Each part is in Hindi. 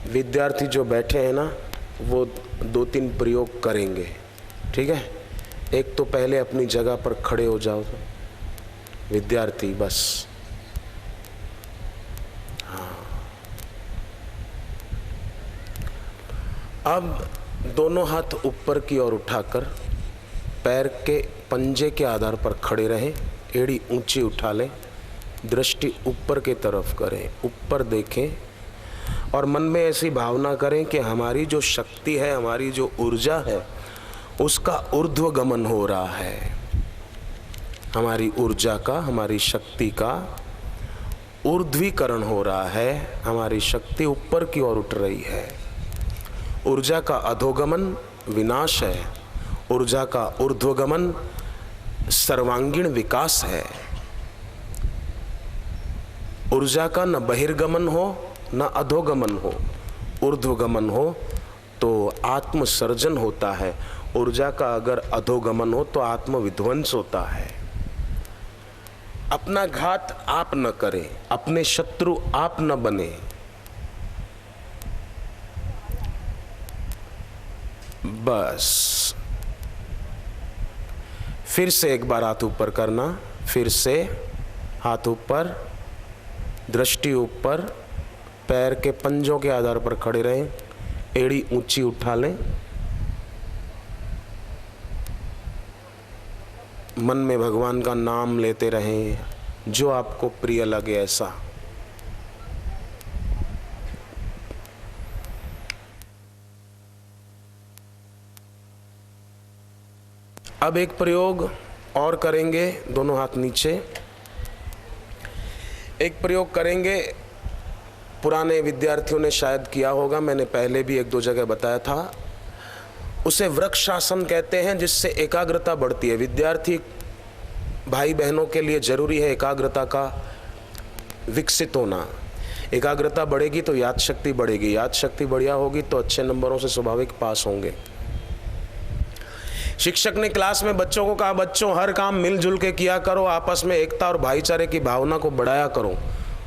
विद्यार्थी जो बैठे हैं ना, वो 2-3 प्रयोग करेंगे, ठीक है। एक तो पहले अपनी जगह पर खड़े हो जाओ विद्यार्थी, बस। हाँ, अब दोनों हाथ ऊपर की ओर उठाकर पैर के पंजे के आधार पर खड़े रहें, एड़ी ऊंची उठा लें, दृष्टि ऊपर की तरफ करें, ऊपर देखें और मन में ऐसी भावना करें कि हमारी जो शक्ति है, हमारी जो ऊर्जा है, उसका ऊर्ध्व गमन हो रहा है। हमारी ऊर्जा का, हमारी शक्ति का ऊर्ध्वीकरण हो रहा है, हमारी शक्ति ऊपर की ओर उठ रही है। ऊर्जा का अधोगमन विनाश है, ऊर्जा का ऊर्ध्वगमन सर्वांगीण विकास है। ऊर्जा का न बहिर्गमन हो न अधोगमन हो, ऊर्ध्वगमन हो तो आत्मसर्जन होता है। ऊर्जा का अगर अधोगमन हो तो आत्मविध्वंस होता है। अपना घात आप न करें, अपने शत्रु आप न बने। बस फिर से एक बार हाथ ऊपर करना, फिर से हाथ ऊपर, दृष्टि ऊपर, पैर के पंजों के आधार पर खड़े रहें, एड़ी ऊंची उठा लें, मन में भगवान का नाम लेते रहें, जो आपको प्रिय लगे ऐसा। अब एक प्रयोग और करेंगे, दोनों हाथ नीचे। एक प्रयोग करेंगे, पुराने विद्यार्थियों ने शायद किया होगा, मैंने पहले भी 1-2 जगह बताया था। उसे वृक्षासन कहते हैं, जिससे एकाग्रता बढ़ती है। विद्यार्थी भाई बहनों के लिए जरूरी है एकाग्रता का विकसित होना। एकाग्रता बढ़ेगी तो याद शक्ति बढ़ेगी, याद शक्ति बढ़िया होगी तो अच्छे नंबरों से स्वाभाविक पास होंगे। शिक्षक ने क्लास में बच्चों को कहा, बच्चों हर काम मिलजुल के किया करो, आपस में एकता और भाईचारे की भावना को बढ़ाया करो।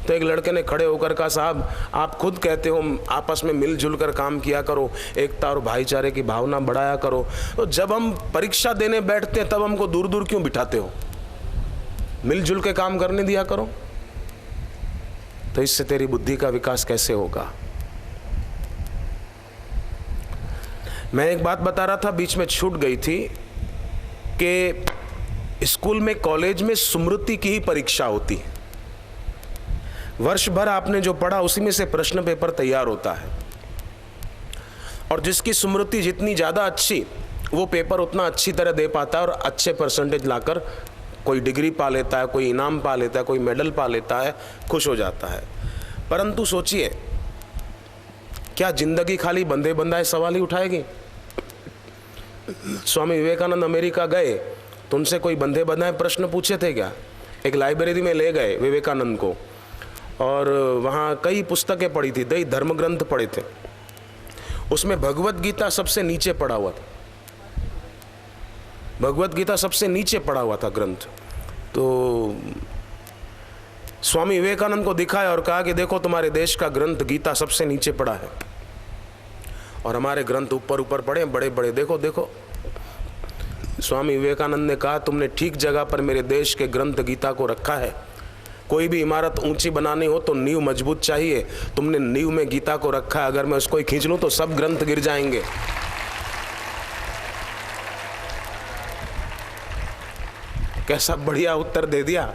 तो एक लड़के ने खड़े होकर कहा, साहब आप खुद कहते हो आपस में मिलजुल कर काम किया करो, एकता और भाईचारे की भावना बढ़ाया करो, तो जब हम परीक्षा देने बैठते हैं तब हमको दूर दूर क्यों बिठाते हो? मिलजुल के काम करने दिया करो। तो इससे तेरी बुद्धि का विकास कैसे होगा? मैं एक बात बता रहा था, बीच में छूट गई थी, कि स्कूल में, कॉलेज में स्मृति की ही परीक्षा होती है। वर्ष भर आपने जो पढ़ा उसी में से प्रश्न पेपर तैयार होता है, और जिसकी स्मृति जितनी ज़्यादा अच्छी, वो पेपर उतना अच्छी तरह दे पाता है और अच्छे परसेंटेज लाकर कोई डिग्री पा लेता है, कोई इनाम पा लेता है, कोई मेडल पा लेता है, खुश हो जाता है। परंतु सोचिए, क्या जिंदगी खाली बंधे बंधाए सवाल ही उठाएगी? स्वामी विवेकानंद अमेरिका गए तो उनसे कोई बंधे बंधाए प्रश्न पूछे थे क्या? एक लाइब्रेरी में ले गए विवेकानंद को, और वहाँ कई पुस्तकें पढ़ी थी, कई धर्म ग्रंथ पढ़े थे। उसमें भगवत गीता सबसे नीचे पड़ा हुआ था, भगवत गीता सबसे नीचे पड़ा हुआ था ग्रंथ। तो स्वामी विवेकानंद को दिखाया और कहा कि देखो, तुम्हारे देश का ग्रंथ गीता सबसे नीचे पड़ा है और हमारे ग्रंथ ऊपर ऊपर पड़े बड़े बड़े, देखो देखो। स्वामी विवेकानंद ने कहा, तुमने ठीक जगह पर मेरे देश के ग्रंथ गीता को रखा है। कोई भी इमारत ऊंची बनानी हो तो नींव मजबूत चाहिए, तुमने नींव में गीता को रखा है। अगर मैं उसको ही खींच लूं तो सब ग्रंथ गिर जाएंगे। कैसा बढ़िया उत्तर दे दिया।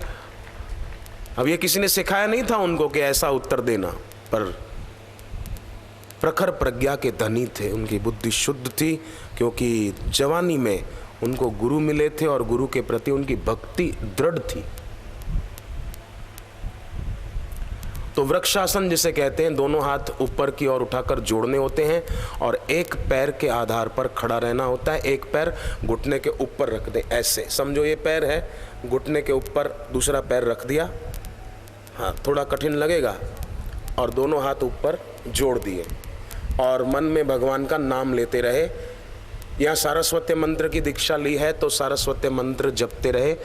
अब ये किसी ने सिखाया नहीं था उनको कि ऐसा उत्तर देना, पर प्रखर प्रज्ञा के धनी थे, उनकी बुद्धि शुद्ध थी, क्योंकि जवानी में उनको गुरु मिले थे और गुरु के प्रति उनकी भक्ति दृढ़ थी। तो वृक्षासन जिसे कहते हैं, दोनों हाथ ऊपर की ओर उठाकर जोड़ने होते हैं और एक पैर के आधार पर खड़ा रहना होता है। एक पैर घुटने के ऊपर रख दें, ऐसे समझो ये पैर है, घुटने के ऊपर दूसरा पैर रख दिया। हाँ, थोड़ा कठिन लगेगा, और दोनों हाथ ऊपर जोड़ दिए और मन में भगवान का नाम लेते रहे। यहाँ सारस्वत मंत्र की दीक्षा ली है तो सारस्वत मंत्र जपते रहे।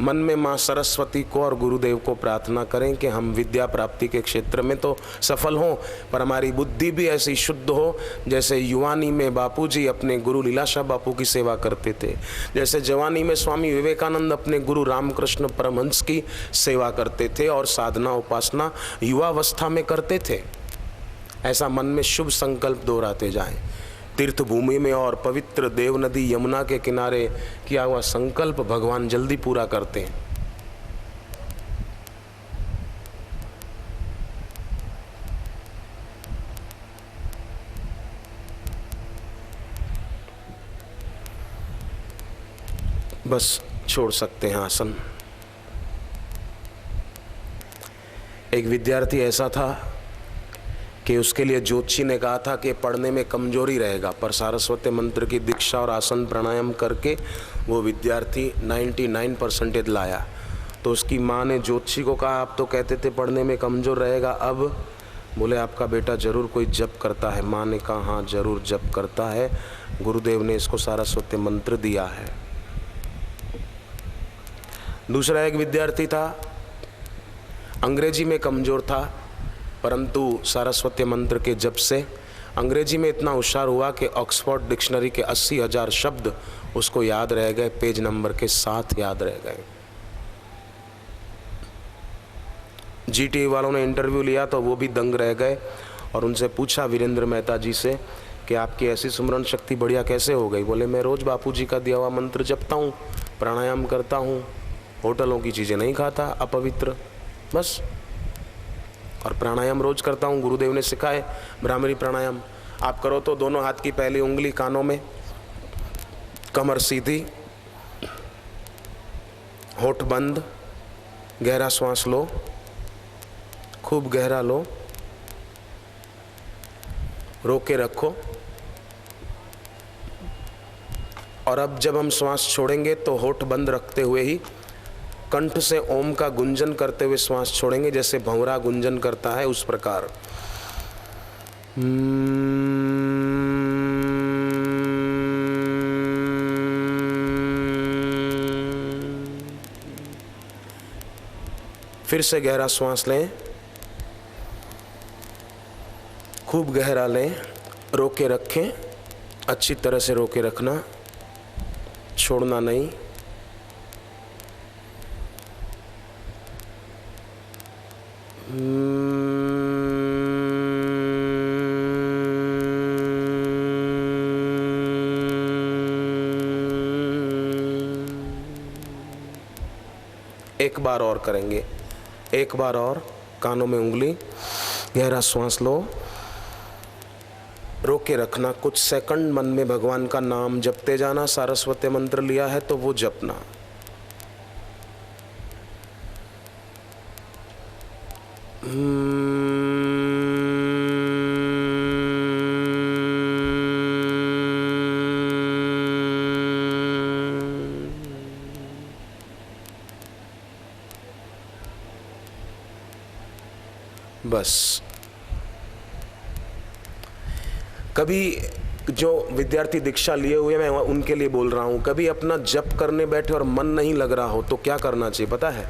मन में माँ सरस्वती को और गुरुदेव को प्रार्थना करें कि हम विद्या प्राप्ति के क्षेत्र में तो सफल हों, पर हमारी बुद्धि भी ऐसी शुद्ध हो जैसे युवानी में बापूजी अपने गुरु लीलाशाह बापू की सेवा करते थे, जैसे जवानी में स्वामी विवेकानंद अपने गुरु रामकृष्ण परमहंस की सेवा करते थे और साधना उपासना युवावस्था में करते थे। ऐसा मन में शुभ संकल्प दोहराते जाएं। तीर्थ भूमि में और पवित्र देव नदी यमुना के किनारे किया हुआ संकल्प भगवान जल्दी पूरा करते हैं। बस छोड़ सकते हैं आसन। एक विद्यार्थी ऐसा था कि उसके लिए ज्योतिषी ने कहा था कि पढ़ने में कमजोरी रहेगा, पर सारस्वती मंत्र की दीक्षा और आसन प्राणायाम करके वो विद्यार्थी 99% लाया। तो उसकी माँ ने ज्योतिषी को कहा, आप तो कहते थे पढ़ने में कमज़ोर रहेगा, अब? बोले आपका बेटा ज़रूर कोई जप करता है। माँ ने कहा हाँ ज़रूर जप करता है, गुरुदेव ने इसको सारस्वती मंत्र दिया है। दूसरा एक विद्यार्थी था, अंग्रेजी में कमज़ोर था, परंतु सारस्वती मंत्र के जप से अंग्रेजी में इतना होशियार हुआ कि ऑक्सफोर्ड डिक्शनरी के 80,000 शब्द उसको याद रह गए, पेज नंबर के साथ याद रह गए। जीटीवी वालों ने इंटरव्यू लिया तो वो भी दंग रह गए और उनसे पूछा वीरेंद्र मेहता जी से कि आपकी ऐसी सुमरण शक्ति बढ़िया कैसे हो गई? बोले मैं रोज़ बापूजी का दिया हुआ मंत्र जपता हूँ, प्राणायाम करता हूँ, होटलों की चीज़ें नहीं खाता अपवित्र, बस। और प्राणायाम रोज करता हूँ, गुरुदेव ने सिखाए भ्रामरी प्राणायाम। आप करो तो दोनों हाथ की पहली उंगली कानों में, कमर सीधी, होठ बंद, गहरा श्वास लो, खूब गहरा लो, रोक के रखो। और अब जब हम श्वास छोड़ेंगे तो होठ बंद रखते हुए ही कंठ से ओम का गुंजन करते हुए श्वास छोड़ेंगे, जैसे भंवरा गुंजन करता है उस प्रकार। फिर से गहरा श्वास लें, खूब गहरा लें, रोक के रखें, अच्छी तरह से रोक के रखना, छोड़ना नहीं। एक बार और करेंगे, एक बार और, कानों में उंगली, गहरा श्वास लो, रोक के रखना, कुछ सेकंड मन में भगवान का नाम जपते जाना। सारस्वती मंत्र लिया है तो वो जपना। बस। कभी जो विद्यार्थी दीक्षा लिए हुए, मैं उनके लिए बोल रहा हूँ, कभी अपना जप करने बैठे और मन नहीं लग रहा हो तो क्या करना चाहिए पता है?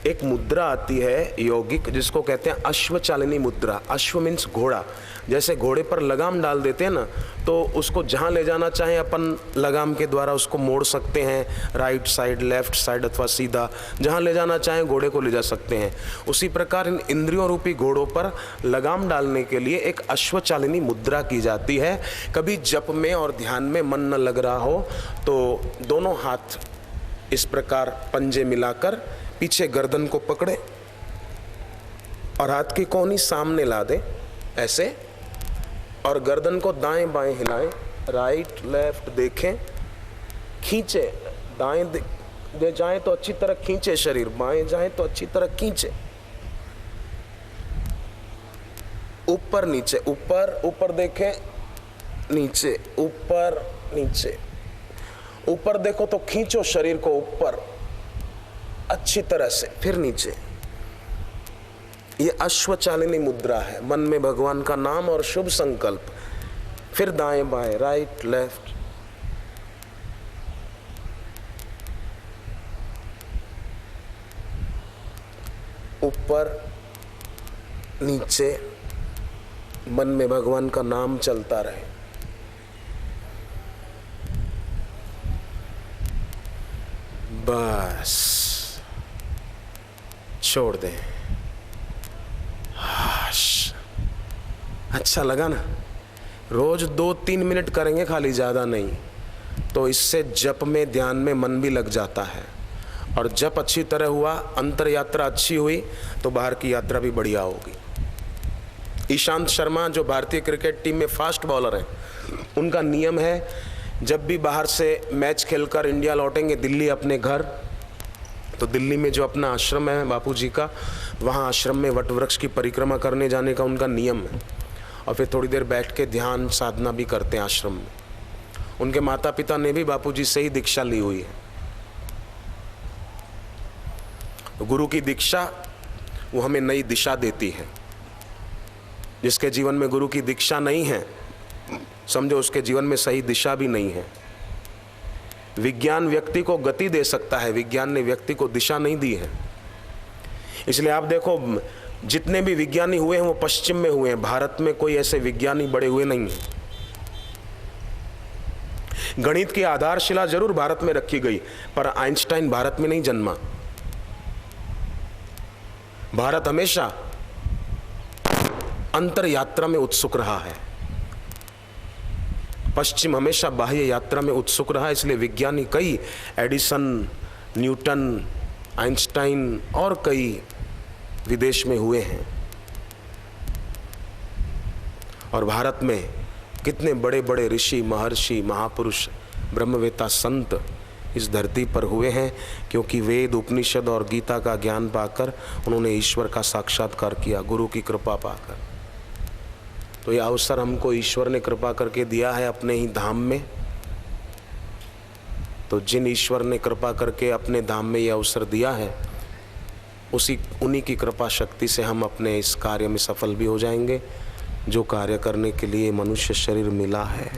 एक मुद्रा आती है यौगिक, जिसको कहते हैं अश्वचालिनी मुद्रा। अश्व मीन्स घोड़ा। जैसे घोड़े पर लगाम डाल देते हैं ना, तो उसको जहाँ ले जाना चाहें अपन लगाम के द्वारा उसको मोड़ सकते हैं, राइट साइड, लेफ्ट साइड अथवा सीधा, जहाँ ले जाना चाहें घोड़े को ले जा सकते हैं। उसी प्रकार इन इंद्रियों रूपी घोड़ों पर लगाम डालने के लिए एक अश्वचालिनी मुद्रा की जाती है। कभी जप में और ध्यान में मन न लग रहा हो तो दोनों हाथ इस प्रकार पंजे मिलाकर पीछे गर्दन को पकड़े और हाथ की कोहनी सामने ला दे ऐसे, और गर्दन को दाएं बाएं हिलाएं, राइट लेफ्ट देखें, खींचे, दाएं दे जाए तो अच्छी तरह खींचे शरीर, बाएं जाए तो अच्छी तरह खींचे, ऊपर नीचे, ऊपर ऊपर देखें, नीचे ऊपर नीचे, ऊपर देखो तो खींचो शरीर को ऊपर अच्छी तरह से, फिर नीचे। ये अश्वचालिनी मुद्रा है। मन में भगवान का नाम और शुभ संकल्प, फिर दाएं बाएं, राइट लेफ्ट। ऊपर नीचे मन में भगवान का नाम चलता रहे। बस छोड़ दें। अच्छा लगा ना? रोज 2-3 मिनट करेंगे खाली, ज़्यादा नहीं, तो इससे जप में ध्यान में मन भी लग जाता है। और जप अच्छी तरह हुआ, अंतर यात्रा अच्छी हुई, तो बाहर की यात्रा भी बढ़िया होगी। ईशांत शर्मा जो भारतीय क्रिकेट टीम में फास्ट बॉलर हैं, उनका नियम है जब भी बाहर से मैच खेलकर इंडिया लौटेंगे दिल्ली अपने घर, तो दिल्ली में जो अपना आश्रम है बापू जी का, वहाँ आश्रम में वट वृक्ष की परिक्रमा करने जाने का उनका नियम है। और फिर थोड़ी देर बैठ के ध्यान साधना भी करते हैं आश्रम में। उनके माता पिता ने भी बापू जी से ही दीक्षा ली हुई है। गुरु की दीक्षा वो हमें नई दिशा देती है। जिसके जीवन में गुरु की दीक्षा नहीं है, समझो उसके जीवन में सही दिशा भी नहीं है। विज्ञान व्यक्ति को गति दे सकता है, विज्ञान ने व्यक्ति को दिशा नहीं दी है। इसलिए आप देखो, जितने भी विज्ञानी हुए हैं वो पश्चिम में हुए हैं, भारत में कोई ऐसे विज्ञानी बड़े हुए नहीं हैं। गणित की आधारशिला जरूर भारत में रखी गई, पर आइंस्टाइन भारत में नहीं जन्मा। भारत हमेशा अंतर यात्रा में उत्सुक रहा है, पश्चिम हमेशा बाह्य यात्रा में उत्सुक रहा। इसलिए विज्ञानी कई, एडिसन, न्यूटन, आइंस्टाइन और कई विदेश में हुए हैं। और भारत में कितने बड़े बड़े ऋषि, महर्षि, महापुरुष, ब्रह्मवेत्ता, संत इस धरती पर हुए हैं, क्योंकि वेद, उपनिषद और गीता का ज्ञान पाकर उन्होंने ईश्वर का साक्षात्कार किया, गुरु की कृपा पाकर। तो यह अवसर हमको ईश्वर ने कृपा करके दिया है अपने ही धाम में। तो जिन ईश्वर ने कृपा करके अपने धाम में यह अवसर दिया है, उन्हीं की कृपा शक्ति से हम अपने इस कार्य में सफल भी हो जाएंगे, जो कार्य करने के लिए मनुष्य शरीर मिला है।